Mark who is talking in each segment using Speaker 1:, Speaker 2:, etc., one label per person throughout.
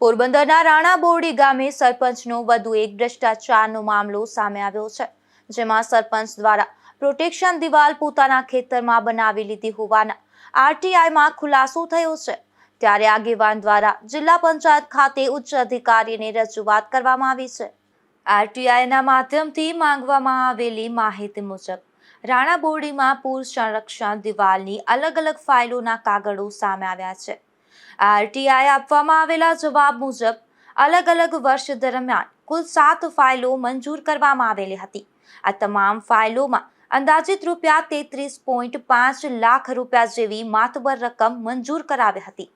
Speaker 1: પોરબંદરના રાણા બોરડી ગામે સરપંચનો વધુ એક ભ્રષ્ટાચારનો મામલો સામે આવ્યો છે, જેમાં સરપંચ દ્વારા પ્રોટેક્શન દિવાલ પોતાના ખેતરમાં બનાવી લીધી હોવાના આરટીઆઈમાં ખુલાસો થયો છે। ત્યારે આગેવાન દ્વારા જિલ્લા પંચાયત ખાતે ઉચ્ચ અધિકારીને રજૂઆત કરવામાં આવી છે। આરટીઆઈના માધ્યમથી માંગવામાં આવેલી માહિતી મુજબ રાણા બોરડીમાં પૂર સંરક્ષણ દિવાલની અલગ-અલગ ફાઇલોના કાગળો સામે આવ્યા છે। આરટીઆઈ આપવામાં આવેલા જવાબ મુજબ અલગ-અલગ વર્ષ દરમિયાન કુલ 7 ફાઇલો મંજૂર કરવામાં આવેલી હતી। આ તમામ ફાઇલોમાં અંદાજિત રૂપિયા 33.5 લાખ રૂપિયા જેવી માતબર રકમ મંજૂર કરાવી હતી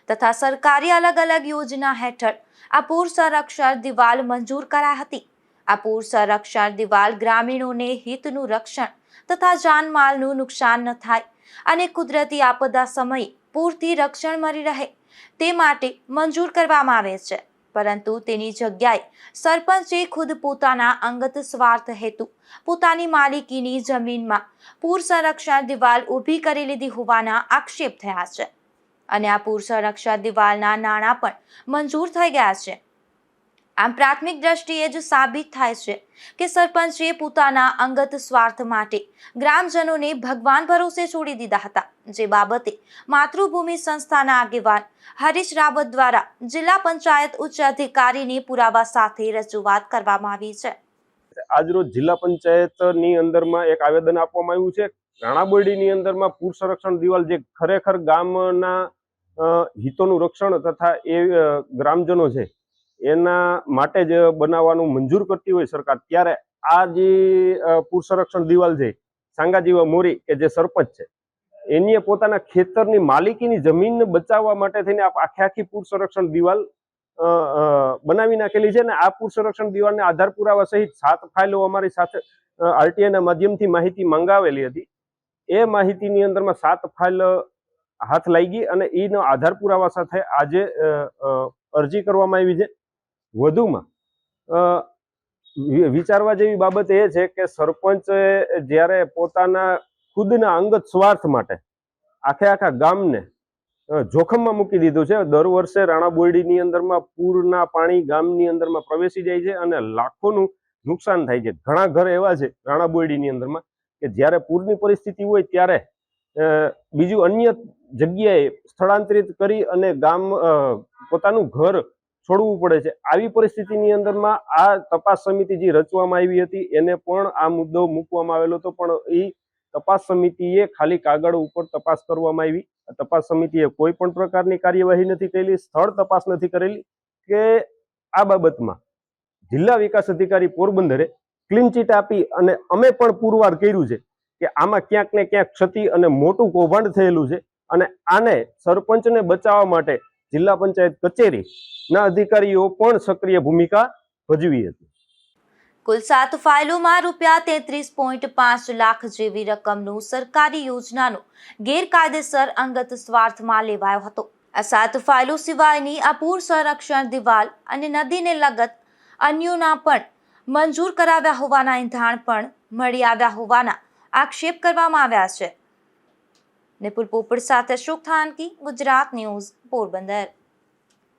Speaker 1: તથા સરકારી અલગ-અલગ યોજના હેઠળ આ પૂર સંરક્ષણ દિવાલ મંજૂર કરાઈ હતી। આ પૂર સંરક્ષણ દિવાલ ગ્રામીણોને હિતનું રક્ષણ તથા જાનમાલનું નુકસાન ન થાય અને કુદરતી આપદા સમયે પૂરથી રક્ષણ મળી રહે તે માટે મંજૂર કરવામાં આવે છે, પરંતુ તેની જગ્યાએ સરપંચે ખુદ પોતાના અંગત સ્વાર્થ હેતુ પોતાની માલિકીની જમીનમાં પૂર સંરક્ષણ દિવાલ ઊભી કરી લીધી હોવાના આક્ષેપ થયા છે અને આ પૂર સંરક્ષણ દિવાલના નાણાં પણ મંજૂર થઈ ગયા છે। આમ પ્રાથમિક દ્રષ્ટિએ જ સાબિત થાય છે કે સરપંચે પોતાના અંગત સ્વાર્થ માટે ગ્રામજનોને ભગવાન ભરોસે છોડી દીધા હતા, જે બાબતે માતૃભૂમિ સંસ્થાના આગેવાન હરીશ રાવત દ્વારા જિલ્લા પંચાયત ઉચ્ચ અધિકારીને પુરાવા સાથે રજૂઆત કરવામાં આવી છે।
Speaker 2: આજરોજ જિલ્લા પંચાયતની અંદરમાં એક આવેદન આપવામાં આવ્યું છે। રાણા બોરડીની અંદરમાં પૂર સંરક્ષણ દિવાલ જે ખરેખર ગામના હિતોનું રક્ષણ તથા એ ગ્રામજનો છે એના માટે જ બનાવવાનું મંજૂર કરતી હોય સરકાર, ત્યારે આ જે પૂર સંરક્ષણ દિવાલ છે સાંગાજીવા મોરી કે જે સરપંચ છે એની પોતાના ખેતરની માલિકીની જમીન બચાવવા માટે થઈને આખી પૂર સંરક્ષણ દિવાલ બનાવી નાખેલી છે। ને આ પૂર સંરક્ષણ દિવાલને આધાર પુરાવા સહિત 7 ફાઇલો અમારી સાથે આરટીઆઈના માધ્યમથી માહિતી મંગાવેલી હતી। એ માહિતીની અંદરમાં 7 ફાઇલ હાથ લાગી અને એનો આધાર પુરાવા સાથે આજે અરજી કરવામાં આવી છે। વધુમાં વિચારવા જેવી બાબત એ છે કે સરપંચે જ્યારે પોતાના ખુદના અંગત સ્વાર્થ માટે આખા ગામને જોખમમાં મૂકી દીધું છે। દર વર્ષે રાણા બોરડીની અંદરમાં પૂરના પાણી ગામની અંદરમાં પ્રવેશી જાય છે અને લાખોનું નુકસાન થાય છે। ઘણા ઘર એવા છે રાણા બોરડીની અંદરમાં કે જ્યારે પૂરની પરિસ્થિતિ હોય ત્યારે બીજું અન્ય જગ્યાએ સ્થળાંતરિત કરી અને પોતાનું ઘર છોડવું પડે છે। આવી પરિસ્થિતિની અંદરમાં આ તપાસ સમિતિ જે રચવામાં આવી હતી એને પણ આ મુદ્દો મૂકવામાં આવેલો હતો, પણ એ તપાસ સમિતિએ ખાલી કાગળ ઉપર તપાસ કરવામાં આવી। તપાસ સમિતિએ કોઈ પણ પ્રકારની કાર્યવાહી નથી કરેલી, સ્થળ તપાસ નથી કરેલી કે આ બાબતમાં જિલ્લા વિકાસ અધિકારી પોરબંદરે ક્લીન ચીટ આપી અને અમે પણ પુરવાર કર્યું છે કે આમાં ક્યાંક ને ક્યાંક ક્ષતિ અને મોટું કૌભાંડ થયેલું છે અને આને સરપંચને બચાવવા માટે જિલ્લા પંચાયત કચેરીના અધિકારીઓ પણ સક્રિય ભૂમિકા ભજવી હતી।
Speaker 1: કુલ 7 ફાઇલોમાં રૂપિયા 33.5 લાખ જેવી રકમનું સરકારી યોજનાનો ગેરકાયદેસર અંગત સ્વાર્થમાં લેવાયો હતો। આ 7 ફાઇલો સિવાયની આ પૂર સંરક્ષણ દિવાલ અને નદીને લગત અન્યોના પણ મંજૂર કરાવ્યા હોવાના એંધાણ પણ મળી આવ્યા હોવાના આક્ષેપ કરવામાં આવ્યા છે। નિપુલ પોપટ સાથે અશોક થાનકી, ગુજરાત ન્યૂઝ, પોરબંદર।